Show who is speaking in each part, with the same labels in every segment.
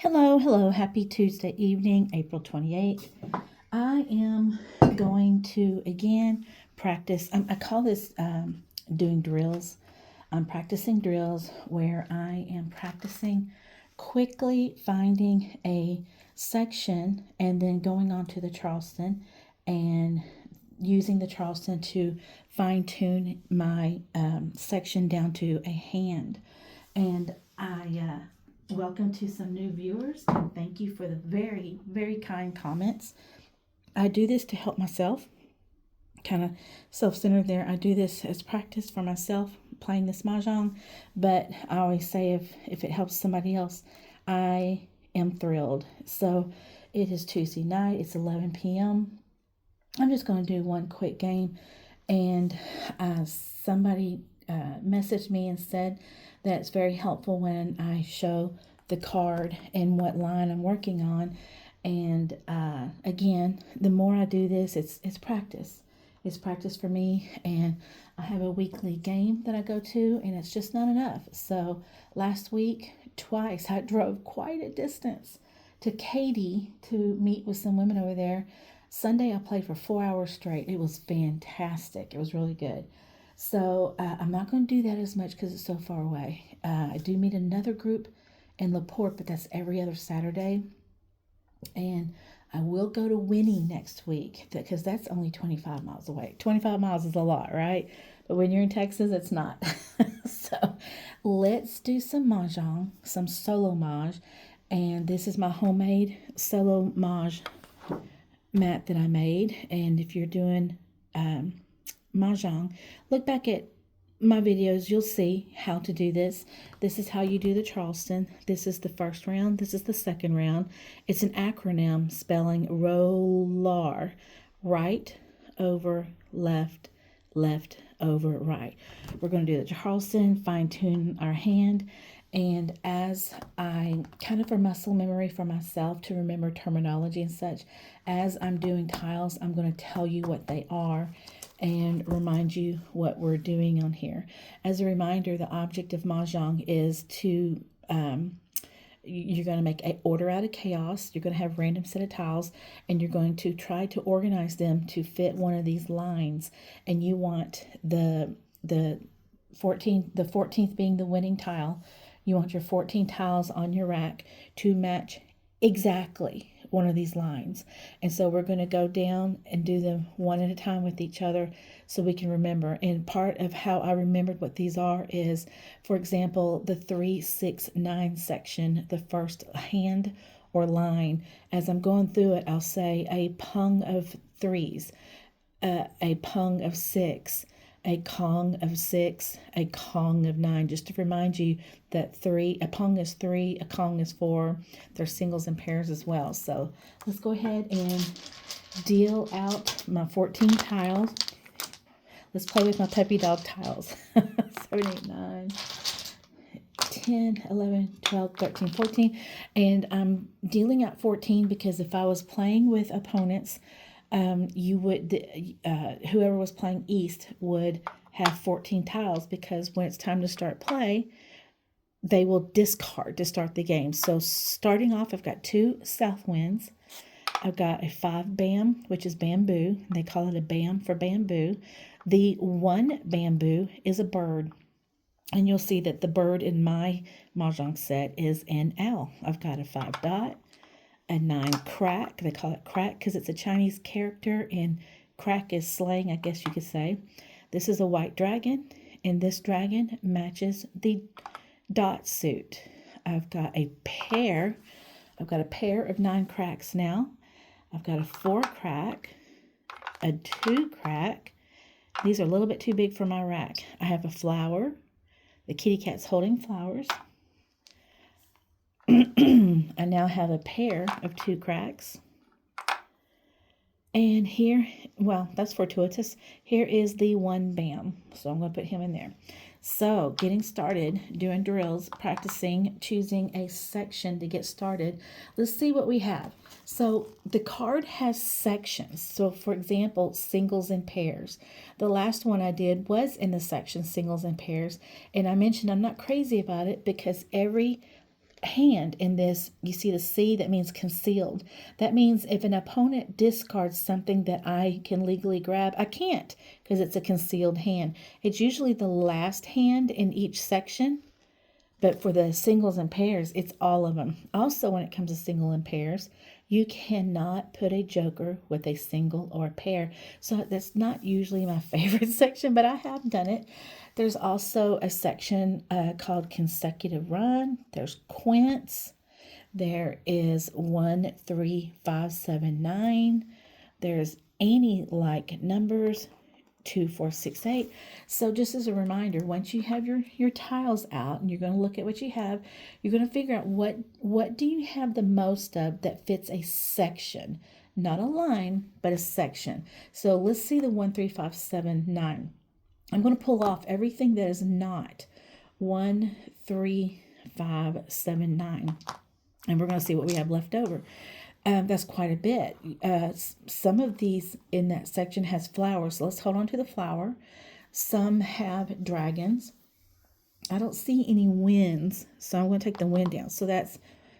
Speaker 1: Hello, happy Tuesday evening, April 28th. I am going to again practice. I call this doing drills. I'm practicing drills where I am practicing quickly finding a section and then going on to the Charleston and using the Charleston to fine tune my section down to a hand. And I welcome to some new viewers and thank you for the very, very kind comments. I do this to help myself, kind of self-centered there. I do this as practice for myself playing this mahjong, but I always say if it helps somebody else, I am thrilled. So it is Tuesday night, it's 11 p.m. I'm just going to do one quick game, and somebody messaged me and said that it's very helpful when I show the card and what line I'm working on. And again, the more I do this, it's practice. It's practice for me, and I have a weekly game that I go to, and it's just not enough. So last week, twice, I drove quite a distance to Katy to meet with some women over there. Sunday, I played for 4 hours straight. It was fantastic. It was really good. So I'm not going to do that as much because it's so far away. I do meet another group in LaPorte, but that's every other Saturday. And I will go to Winnie next week because that's only 25 miles away. 25 miles is a lot, right? But when you're in Texas, it's not. So let's do some mahjong, some solo mahj. And this is my homemade solo mahj mat that I made. And if you're doing mahjong, look back at my videos, you'll see how to do this. This is how you do the Charleston. This is the first round. This is the second round. It's an acronym spelling ROLAR. Right over left, left over right. We're going to do the Charleston, fine tune our hand. And as I kind of for muscle memory for myself to remember terminology and such, as I'm doing tiles, I'm going to tell you what they are and remind you what we're doing on here. As a reminder, the object of mahjong is to you're going to make an order out of chaos. You're going to have random set of tiles, and you're going to try to organize them to fit one of these lines. And you want the 14th being the winning tile. You want your 14 tiles on your rack to match exactly one of these lines. And so we're going to go down and do them one at a time with each other so we can remember. And part of how I remembered what these are is, for example, the 3, 6, 9 section, the first hand or line. As I'm going through it, I'll say a pung of 3s, a pung of 6, a Kong of 6, a Kong of 9, just to remind you that a Pong is 3, a Kong is 4. They're singles and pairs as well. So let's go ahead and deal out my 14 tiles. Let's play with my puppy dog tiles. 7, 8, 9, 10, 11, 12, 13, 14. And I'm dealing out 14 because if I was playing with opponents, whoever was playing east would have 14 tiles, because when it's time to start play, they will discard to start the game. So starting off, I've got 2 south winds. I've got a 5 bam, which is bamboo. They call it a bam for bamboo. The 1 bamboo is a bird. And you'll see that the bird in my mahjong set is an owl. I've got a 5 dot, a 9 crack. They call it crack because it's a Chinese character, and crack is slang, I guess you could say. This is a white dragon, and this dragon matches the dot suit. I've got a pair of 9 cracks now. I've got a 4 crack, a 2 crack. These are a little bit too big for my rack. I have a flower. The kitty cat's holding flowers. I now have a pair of 2 cracks. And here, well, that's fortuitous. Here is the 1 bam. So I'm going to put him in there. So getting started, doing drills, practicing, choosing a section to get started. Let's see what we have. So the card has sections. So for example, singles and pairs. The last one I did was in the section singles and pairs. And I mentioned I'm not crazy about it because every hand in this, you see the C, that means concealed. That means if an opponent discards something that I can legally grab, I can't, because it's a concealed hand. It's usually the last hand in each section, but for the singles and pairs, it's all of them. Also, when it comes to single and pairs, you cannot put a joker with a single or a pair. So that's not usually my favorite section, but I have done it. There's also a section called consecutive run. There's quints. There is 1, 3, 5, 7, 9. There's any like numbers, 2, 4, 6, 8. So just as a reminder, once you have your tiles out and you're going to look at what you have, you're going to figure out what do you have the most of that fits a section, not a line, but a section. So let's see the 1, 3, 5, 7, 9. I'm going to pull off everything that is not 1, 3, 5, 7, 9. And we're going to see what we have left over. That's quite a bit. Some of these in that section has flowers. So let's hold on to the flower. Some have dragons. I don't see any winds, so I'm going to take the wind down. So that's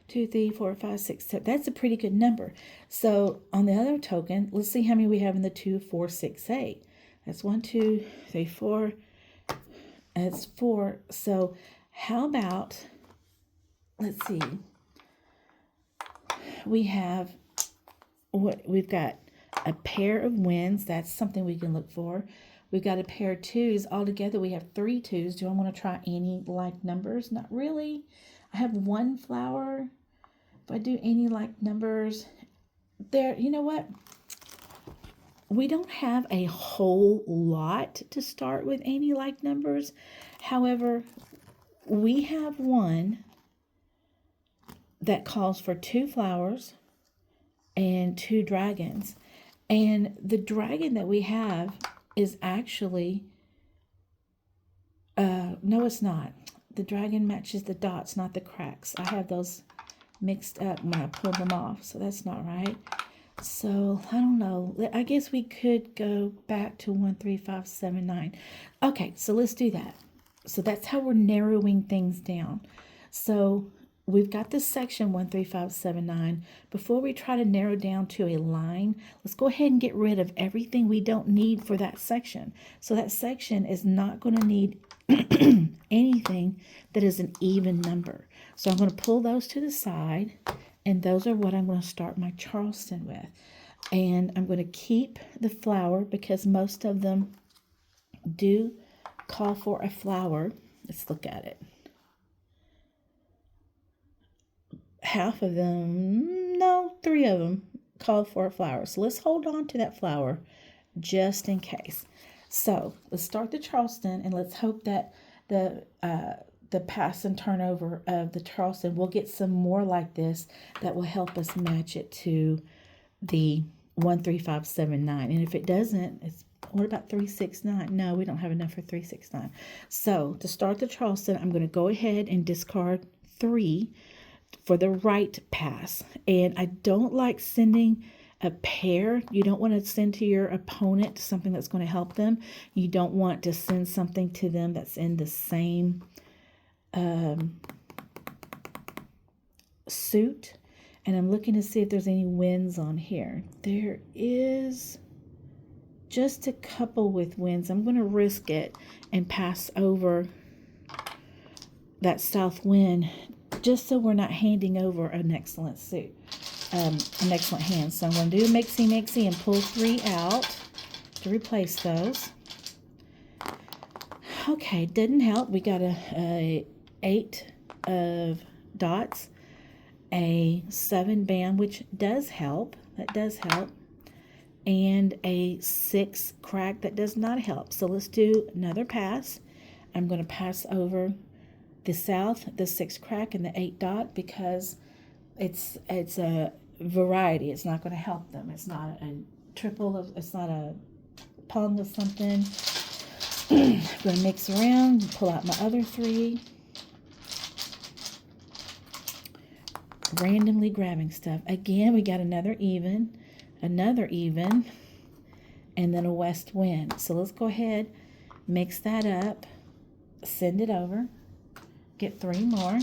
Speaker 1: 2, 3, 4, 5, 6, 7. That's a pretty good number. So on the other token, let's see how many we have in the 2, 4, 6, 8. That's 1, 2, 3, 4. That's 4. So how about, let's see. We've got a pair of winds. That's something we can look for. We've got a pair of twos. Altogether, we have 3 twos. Do I want to try any like numbers? Not really. I have 1 flower. If I do any like numbers, there, you know what? We don't have a whole lot to start with any like numbers. However, we have one that calls for 2 flowers and 2 dragons. And the dragon that we have is actually, no, it's not. The dragon matches the dots, not the cracks. I have those mixed up when I pulled them off, so that's not right. So I don't know. I guess we could go back to 1, 3, 5, 7, 9. Okay, so let's do that. So that's how we're narrowing things down. So we've got this section 1, 3, 5, 7, 9. Before we try to narrow down to a line, let's go ahead and get rid of everything we don't need for that section. So that section is not going to need anything that is an even number. So I'm going to pull those to the side, and those are what I'm going to start my Charleston with. And I'm going to keep the flower because most of them do call for a flower. Let's look at it. Half of them, no, 3 of them call for a flower. So let's hold on to that flower just in case. So let's start the Charleston, and let's hope that the pass and turnover of the Charleston, we'll get some more like this that will help us match it to the 1, 3, 5, 7, 9. And if it doesn't, what about 3, 6, 9? No, we don't have enough for 3, 6, 9. So to start the Charleston, I'm going to go ahead and discard 3 for the right pass. And I don't like sending a pair. You don't want to send to your opponent something that's going to help them. You don't want to send something to them that's in the same suit. And I'm looking to see if there's any wins on here. There is just a couple with wins. I'm going to risk it and pass over that south wind just so we're not handing over an excellent suit, an excellent hand. So I'm going to do a mixie and pull 3 out to replace those. Okay, didn't help. We got a 8 of dots, a 7 band, which does help. That does help. And a 6 crack that does not help. So let's do another pass. I'm going to pass over the south, the 6 crack, and the 8 dot because it's a variety. It's not going to help them. It's not a triple. It's not a pung of something. I'm going to mix around and pull out my other 3. Randomly grabbing stuff. Again, we got another even, and then a west wind. So let's go ahead, mix that up, send it over, get 3 more.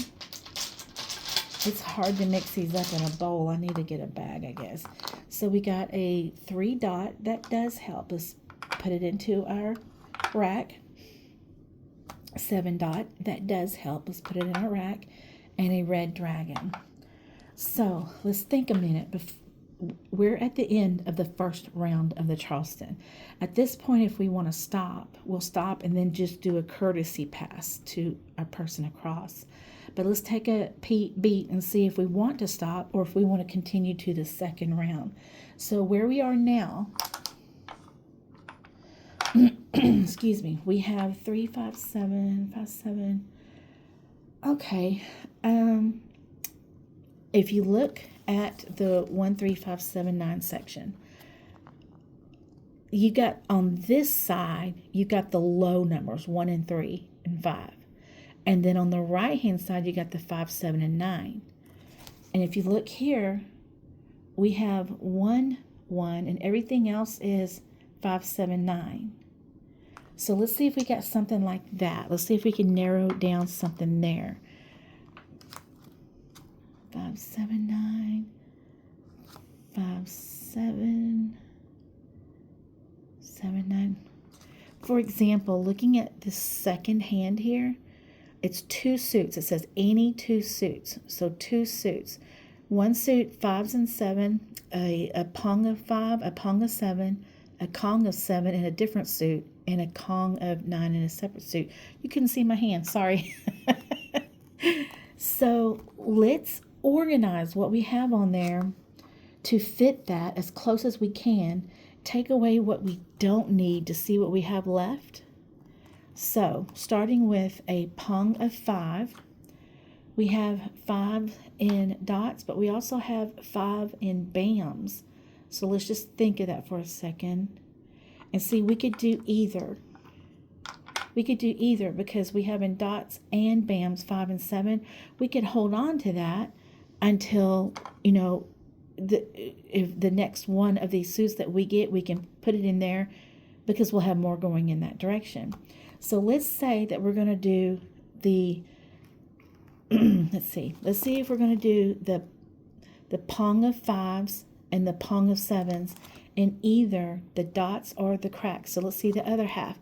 Speaker 1: It's hard to mix these up in a bowl. I need to get a bag, I guess. So we got a 3 dot. That does help us put it into our rack. 7 dot. That does help us put it in our rack. And a red dragon. So let's think a minute. We're at the end of the first round of the Charleston. At this point, if we want to stop, we'll stop and then just do a courtesy pass to a person across. But let's take a beat and see if we want to stop or if we want to continue to the second round. So where we are now, excuse me, we have 3, 5, 7, 5, 7. Okay. If you look at the 1, 3, 5, 7, 9 section, you got on this side, you got the low numbers, 1 and 3 and 5. And then on the right-hand side, you got the 5, 7, and 9. And if you look here, we have 1, 1, and everything else is 5, 7, 9. So let's see if we got something like that. Let's see if we can narrow down something there. 5, 7, 9. 5, 7, 7, 9. For example, looking at this second hand here, it's 2 suits. It says any 2 suits. So 2 suits. 1 suit, 5s and 7, a pong of 5, a pong of 7, a kong of 7 in a different suit, and a kong of 9 in a separate suit. You couldn't see my hand, sorry. So let's organize what we have on there to fit that as close as we can. Take away what we don't need to see what we have left. So, starting with a pong of 5, we have 5 in dots, but we also have 5 in bams. So let's just think of that for a second. And see, we could do either. We could do either because we have in dots and bams 5 and 7. We could hold on to that until, if the next one of these suits that we get, we can put it in there because we'll have more going in that direction. So let's say that we're going to do the, let's see if we're going to do the pong of 5s and the pong of 7s in either the dots or the cracks. So let's see the other half,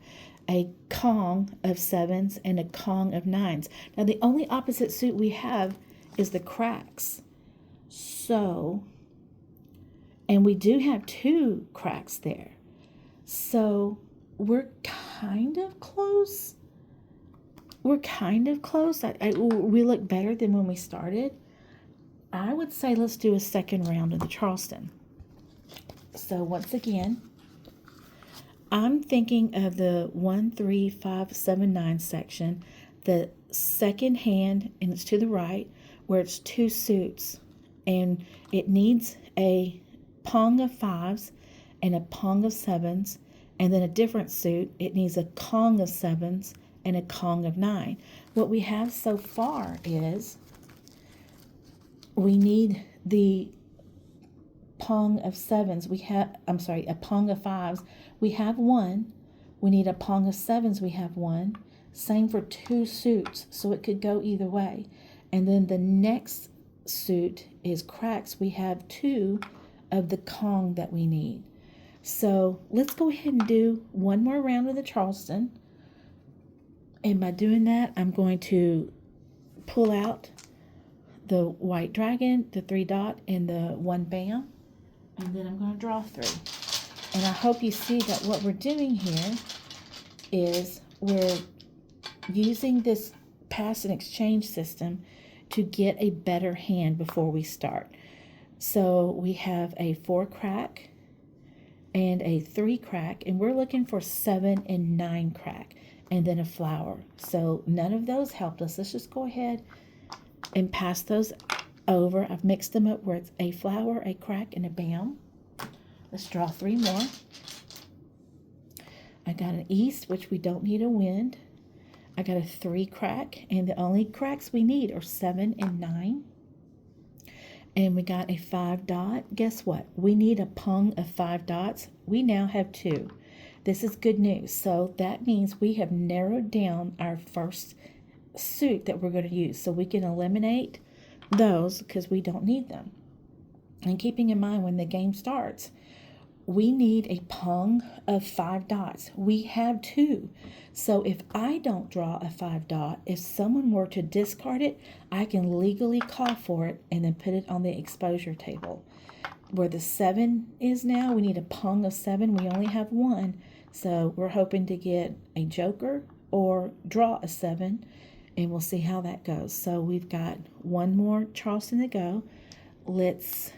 Speaker 1: a kong of 7s and a kong of 9s. Now the only opposite suit we have is the cracks. So, and we do have 2 cracks there. So we're kind of close. We look better than when we started. I would say let's do a second round of the Charleston. So once again, I'm thinking of the 1, 3, 5, 7, 9 section, the second hand, and it's to the right, where it's 2 suits, and it needs a pong of 5s and a pong of 7s, and then a different suit, it needs a kong of 7s and a kong of 9. What we have so far is we need the pong of 7s. A pong of 5s. We have 1. We need a pong of 7s. We have 1. Same for 2 suits, so it could go either way. And then the next suit is cracks. We have 2 of the kong that we need. So let's go ahead and do one more round of the Charleston. And by doing that, I'm going to pull out the white dragon, the 3 dot, and the 1 bam. And then I'm going to draw 3. And I hope you see that what we're doing here is we're using this pass and exchange system to get a better hand before we start. So we have a 4 crack and a 3 crack, and we're looking for 7 and 9 crack, and then a flower. So none of those helped us. Let's just go ahead and pass those over. I've mixed them up where it's a flower, a crack, and a bam. Let's draw 3 more. I got an east, which we don't need a wind. I got a 3 crack, and the only cracks we need are 7 and 9. And we got a 5 dot. Guess what? We need a pong of 5 dots. We now have 2. This is good news. So that means we have narrowed down our first suit that we're going to use. So we can eliminate those because we don't need them. And keeping in mind when the game starts, we need a pung of 5 dots. We have 2. So if I don't draw a 5 dot, if someone were to discard it, I can legally call for it and then put it on the exposure table. Where the 7 is now, we need a pung of 7. We only have 1. So we're hoping to get a joker or draw a 7, and we'll see how that goes. So we've got one more Charleston to go. Let's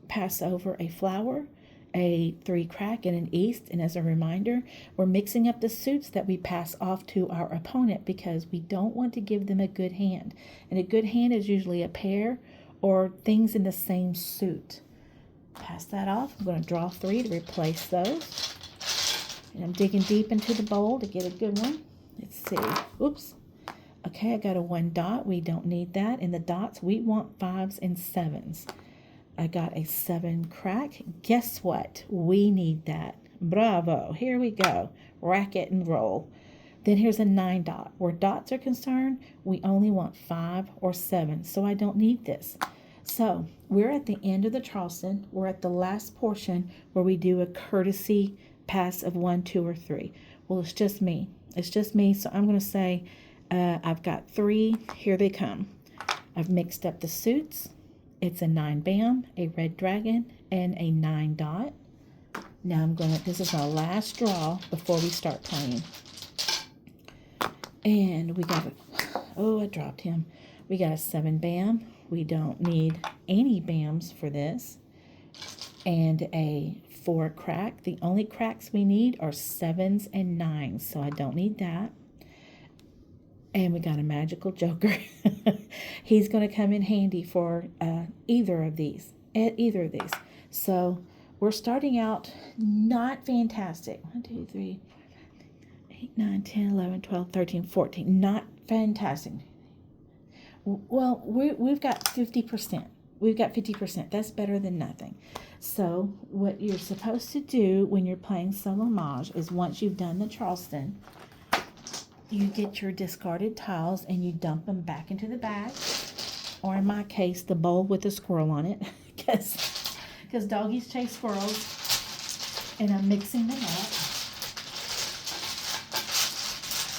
Speaker 1: pass over a flower, a 3 crack, and an east. And as a reminder, we're mixing up the suits that we pass off to our opponent because we don't want to give them a good hand. And a good hand is usually a pair or things in the same suit. Pass that off. I'm going to draw 3 to replace those. And I'm digging deep into the bowl to get a good one. Let's see. Oops. Okay, I got a 1 dot. We don't need that. In the dots, we want 5s and 7s. I got a 7 crack. Guess what? We need that. Bravo. Here we go. Rack it and roll. Then here's a 9 dot. Where dots are concerned, we only want 5 or 7, so I don't need this. So we're at the end of the Charleston. We're at the last portion where we do a courtesy pass of 1, 2, or 3. Well, it's just me. It's just me, so I'm going to say I've got 3. Here they come. I've mixed up the suits. It's a 9 bam, a red dragon, and a 9 dot. Now this is my last draw before we start playing. And we got I dropped him. We got a 7 bam. We don't need any bams for this. And a 4 crack. The only cracks we need are 7s and 9s, so I don't need that. And we got a magical joker. He's going to come in handy for either of these. So we're starting out not fantastic. 1, 2, 3, 8, 9, 10, 11, 12, 13, 14. Not fantastic. Well, we've got 50%. We've got 50%. That's better than nothing. So what you're supposed to do when you're playing solo Mahj is once you've done the Charleston, you get your discarded tiles and you dump them back into the bag, or in my case, the bowl with a squirrel on it, because doggies chase squirrels, and I'm mixing them up.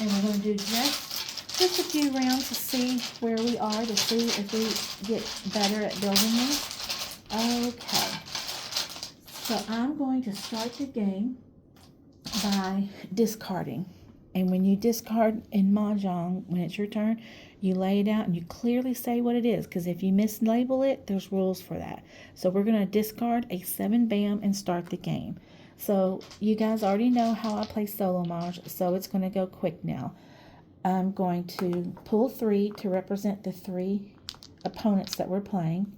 Speaker 1: And we're going to do just a few rounds to see where we are, to see if we get better at building these. Okay. So I'm going to start the game by discarding. And when you discard in Mahjong, when it's your turn, you lay it out and you clearly say what it is. Because if you mislabel it, there's rules for that. So we're going to discard a 7 bam and start the game. So you guys already know how I play solo Mahj, so it's going to go quick now. I'm going to pull 3 to represent the 3 opponents that we're playing.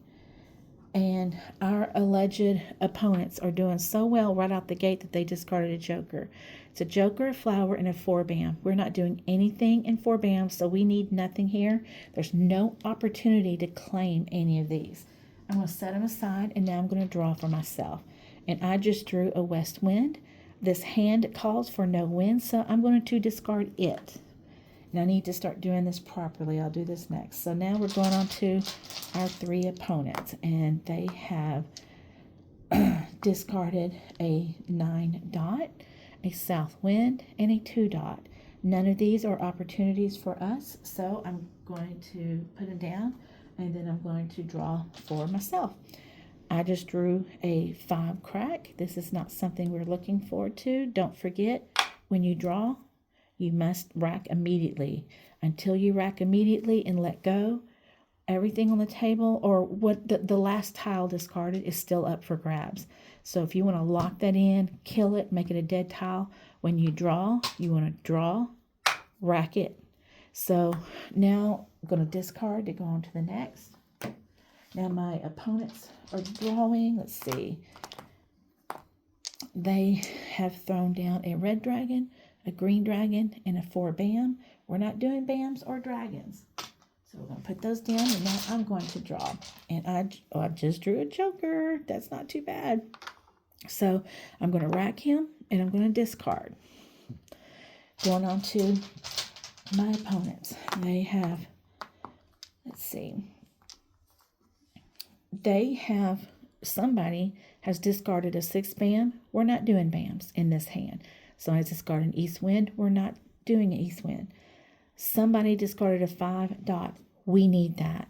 Speaker 1: And our alleged opponents are doing so well right out the gate that they discarded a joker. It's a joker, a flower, and a 4 bam. We're not doing anything in 4 bam, so we need nothing here. There's no opportunity to claim any of these. I'm going to set them aside, and now I'm going to draw for myself. And I just drew a west wind. This hand calls for no wind, so I'm going to discard it. And I need to start doing this properly. I'll do this next. So now we're going on to our 3 opponents, and they have discarded a 9 dot, a south wind, and a 2 dot. None of these are opportunities for us, so I'm going to put them down, and then I'm going to draw for myself. I just drew a 5 crack. This is not something we're looking forward to. Don't forget, when you draw, you must rack immediately. Until you rack immediately and let go, everything on the table or what the last tile discarded is still up for grabs. So if you want to lock that in, kill it, make it a dead tile, when you draw, you want to draw, rack it. So now I'm going to discard to go on to the next. Now my opponents are drawing. Let's see. They have thrown down a red dragon, a green dragon, and a 4 bam. We're not doing bams or dragons. So we're going to put those down, and now I'm going to draw. And I just drew a joker. That's not too bad. So I'm going to rack him, and I'm going to discard. Going on to my opponents. They have, let's see, somebody has discarded a 6 bam. We're not doing bams in this hand. So I discarded an east wind. We're not doing an east wind. Somebody discarded a 5 dot. We need that.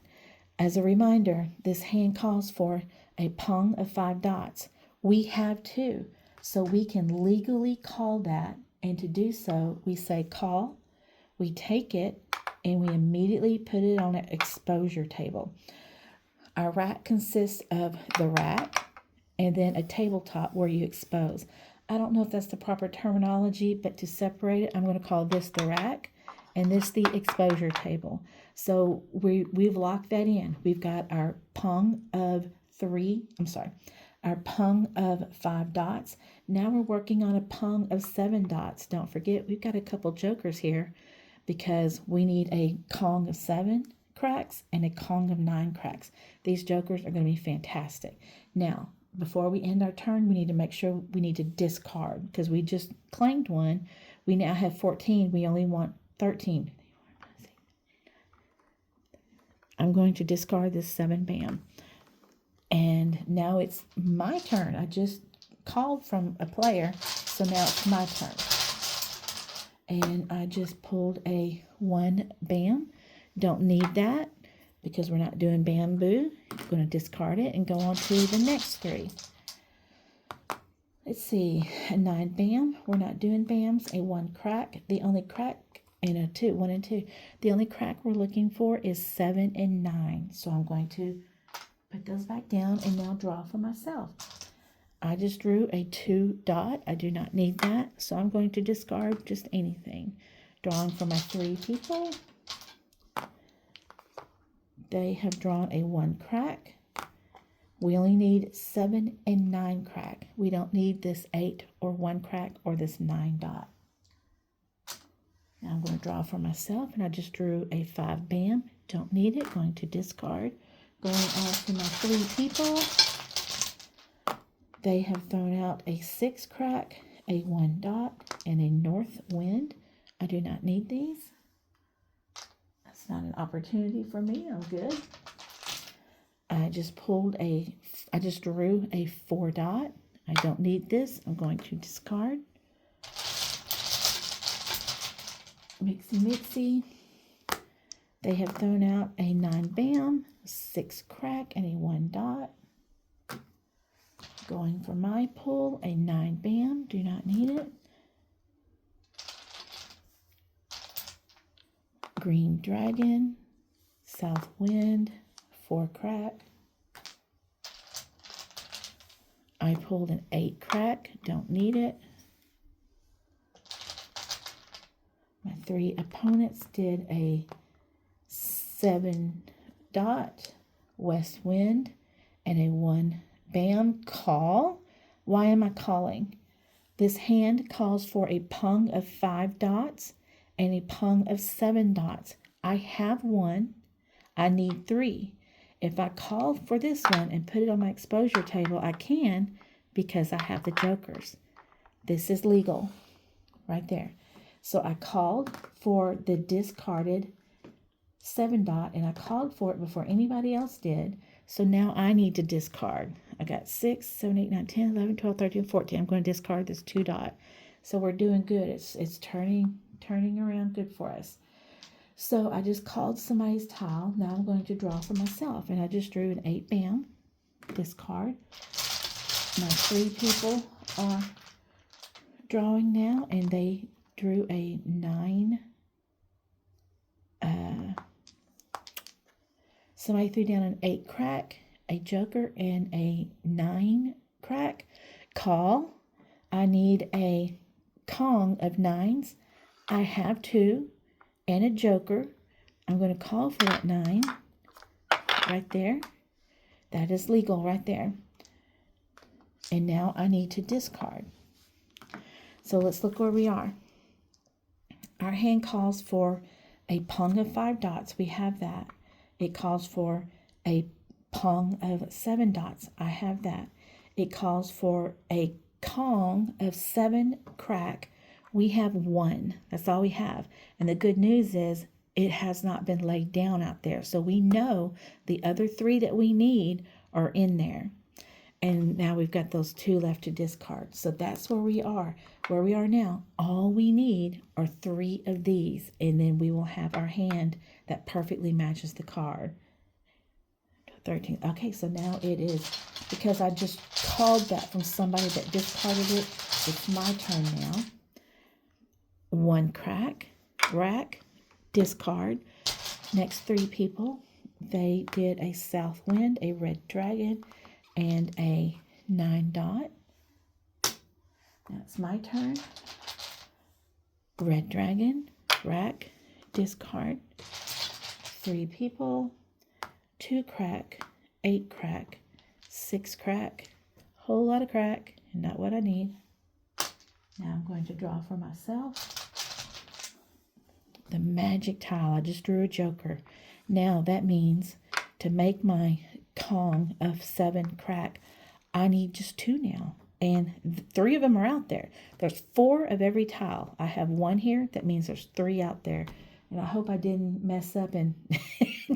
Speaker 1: As a reminder, this hand calls for a pung of 5 dots. We have 2, so we can legally call that. And to do so, we say call, we take it, and we immediately put it on an exposure table. Our rack consists of the rack and then a tabletop where you expose. I don't know if that's the proper terminology, but to separate it, I'm going to call this the rack and this the exposure table. So we've locked that in. We've got our pung of 5 dots. Now we're working on a pung of 7 dots. Don't forget, we've got a couple jokers here because we need a Kong of 7 cracks and a Kong of 9 cracks. These jokers are going to be fantastic. Now, before we end our turn, we need to make sure we need to discard because we just claimed one. We now have 14. We only want 13. I'm going to discard this 7 bam. And now it's my turn. I just called from a player, so now it's my turn. And I just pulled a 1 bam. Don't need that because we're not doing bamboo. I'm going to discard it and go on to the next 3. Let's see, a 9 bam. We're not doing bams. A 1 crack. The only crack, and a 2, 1 and 2. The only crack we're looking for is 7 and 9. So I'm going to put those back down and now draw for myself. I just drew a 2 dot. I do not need that, so I'm going to discard just anything. Drawing for my 3 people. They have drawn a 1 crack. We only need 7 and 9 crack. We don't need this 8 or 1 crack or this 9 dot. Now I'm going to draw for myself, and I just drew a 5 bam. Don't need it. Going to discard. Going on to my 3 people. They have thrown out a 6 crack, a 1 dot, and a north wind. I do not need these. That's not an opportunity for me. I'm good. I just drew a 4 dot. I don't need this. I'm going to discard. Mixy mixy. They have thrown out a 9 bam, 6 crack, and a 1 dot. Going for my pull, a 9 bam, do not need it. Green dragon, south wind, 4 crack. I pulled an 8 crack, don't need it. My 3 opponents did a 7 dot, west wind, and a 1 bam call. Why am I calling? This hand calls for a pung of 5 dots and a pung of 7 dots. I have 1. I need 3. If I call for this one and put it on my exposure table, I can because I have the jokers. This is legal right there. So I called for the discarded 7 dot, and I called for it before anybody else did. So now I need to discard. I got 6, 7, 8, 9, 10, 11, 12, 13, 14. I'm going to discard this 2 dot. So we're doing good. It's turning around good for us. So I just called somebody's tile. Now I'm going to draw for myself. And I just drew an 8 bam. Discard. My 3 people are drawing now, and they drew a 9. Somebody threw down an 8 crack, a joker, and a 9 crack. Call. I need a Kong of 9s. I have 2 and a joker. I'm going to call for that 9 right there. That is legal right there. And now I need to discard. So let's look where we are. Our hand calls for a pung of 5 dots. We have that. It calls for a pung of 7 dots. I have that. It calls for a Kong of 7 crack. We have 1. That's all we have. And the good news is it has not been laid down out there. So we know the other 3 that we need are in there. And now we've got those 2 left to discard. So that's where we are. Where we are now, all we need are 3 of these. And then we will have our hand that perfectly matches the card. 13. Okay, so now it is, because I just called that from somebody that discarded it, it's my turn now. 1 crack, rack, discard. Next 3 people, they did a south wind, a red dragon, and a 9 dot. Now it's my turn. Red dragon, rack, discard. 3 people, 2 crack, 8 crack, 6 crack, whole lot of crack, and not what I need. Now I'm going to draw for myself. The magic tile, I just drew a joker. Now that means to make my Kong of 7 crack, I need just 2 now. And 3 of them are out there. There's 4 of every tile. I have 1 here. That means there's 3 out there. And I hope I didn't mess up and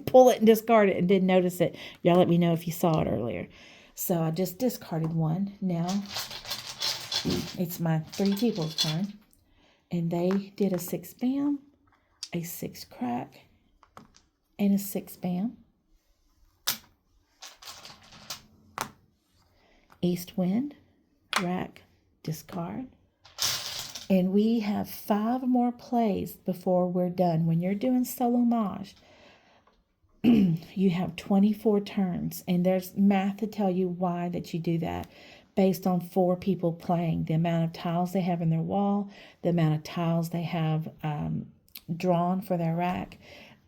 Speaker 1: pull it and discard it and didn't notice it. Y'all let me know if you saw it earlier. So I just discarded 1. Now it's my 3 people's turn. And they did a 6 bam, a 6 crack, and a 6 bam. East wind, rack, discard. And we have 5 more plays before we're done. When you're doing solo Mahj, you have 24 turns. And there's math to tell you why that you do that. Based on 4 people playing. The amount of tiles they have in their wall. The amount of tiles they have drawn for their rack.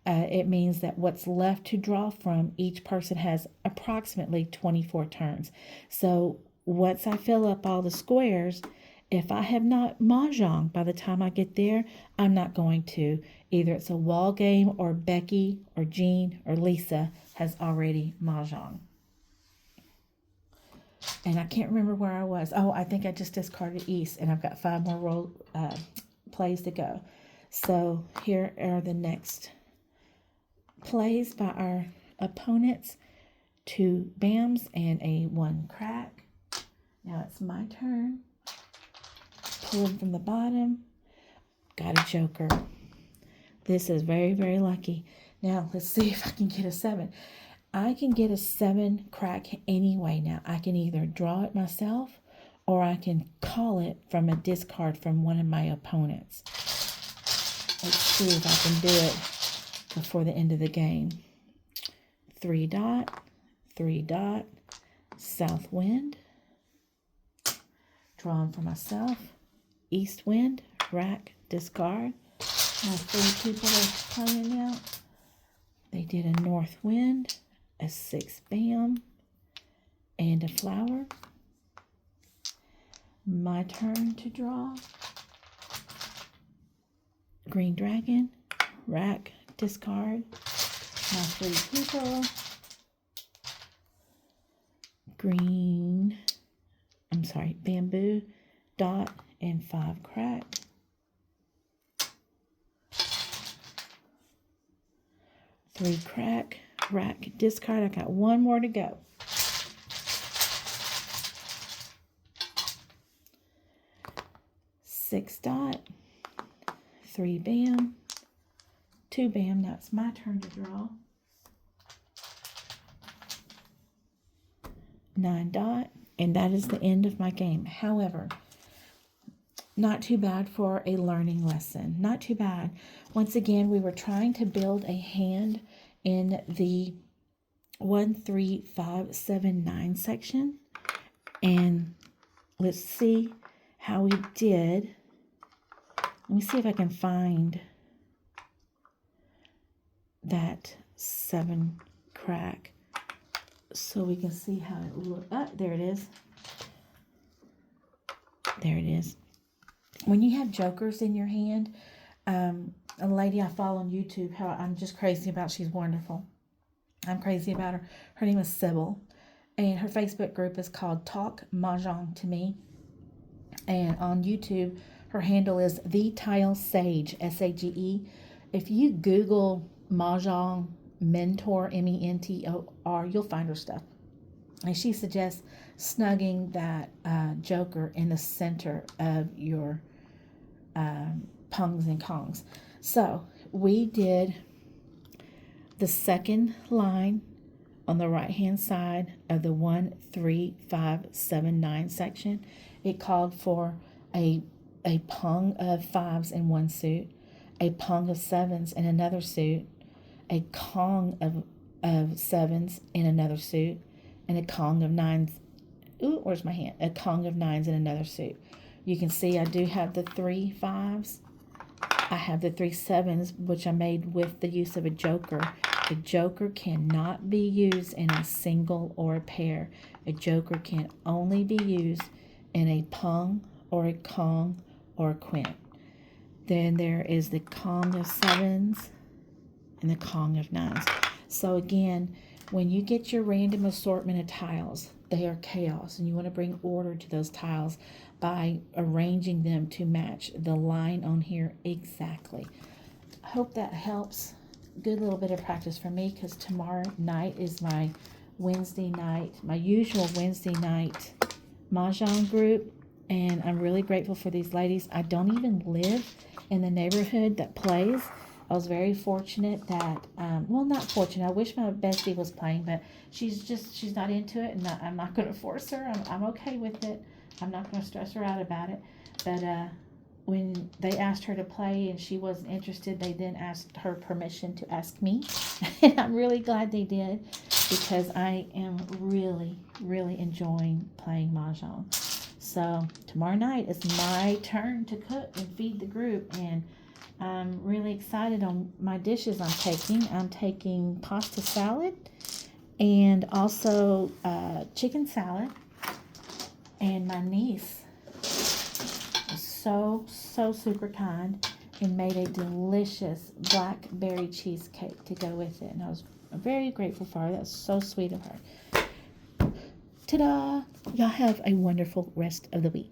Speaker 1: It means that what's left to draw from, each person has approximately 24 turns. So once I fill up all the squares, if I have not mahjong by the time I get there, I'm not going to. Either it's a wall game, or Becky or Jean or Lisa has already mahjong. And I can't remember where I was. Oh, I think I just discarded East, and I've got 5 more plays to go. So here are the next plays by our opponents. 2 bams and a 1 crack. Now it's my turn. Pulling from the bottom. Got a joker. This is very, very lucky. Now let's see if I can get a 7. I can get a 7 crack anyway now. I can either draw it myself, or I can call it from a discard from one of my opponents. Let's see if I can do it before the end of the game. 3 dot, 3 dot, south wind. Drawing for myself. East wind, rack, discard. My 3 people are playing now. They did a north wind, a 6 bam, and a flower. My turn to draw. Green dragon, rack, discard. My 3 people. Bamboo, dot, and 5 crack. Three crack, rack, discard. I got 1 more to go. Six dot, 3 bam, 2 bam. Now it's my turn to draw. 9 dot, and that is the end of my game. However, not too bad for a learning lesson. Not too bad. Once again, we were trying to build a hand in the 1, 3, 5, 7, 9 section. And let's see how we did. Let me see if I can find that 7 crack so we can see how it looks. Ah, there it is. There it is. When you have jokers in your hand, a lady I follow on YouTube, how I'm just crazy about, she's wonderful. I'm crazy about her. Her name is Sybil, and her Facebook group is called Talk Mahjong to Me. And on YouTube, her handle is The Tile Sage, S-A-G-E. If you Google Mahjong Mentor, M-E-N-T-O-R, you'll find her stuff. And she suggests snugging that joker in the center of your pungs and kongs. So we did the second line on the right hand side of the 1, 3, 5, 7, 9 section. It called for a pung of 5s in one suit, a pung of 7s in another suit, a kong of 7s in another suit, and a kong of 9s. Ooh, where's my hand? A kong of 9s in another suit. You can see I do have the 3 5s. I have the 3 7s, which I made with the use of a joker. A joker cannot be used in a single or a pair. A joker can only be used in a pung or a kong or a quint. Then there is the kong of 7s and the kong of 9s. So again, when you get your random assortment of tiles, they are chaos, and you want to bring order to those tiles by arranging them to match the line on here exactly. I hope that helps. Good little bit of practice for me, because tomorrow night is my Wednesday night, my usual Wednesday night Mahjong group, and I'm really grateful for these ladies. I don't even live in the neighborhood that plays. I was very fortunate that, well, not fortunate. I wish my bestie was playing, but she's not into it, and I'm not going to force her. I'm okay with it. I'm not going to stress her out about it. But when they asked her to play and she wasn't interested, they then asked her permission to ask me. And I'm really glad they did, because I am really, really enjoying playing Mahjong. So tomorrow night is my turn to cook and feed the group, and I'm really excited on my dishes I'm taking. I'm taking pasta salad and also chicken salad. And my niece was so super kind and made a delicious blackberry cheesecake to go with it. And I was very grateful for her. That's so sweet of her. Ta-da! Y'all have a wonderful rest of the week.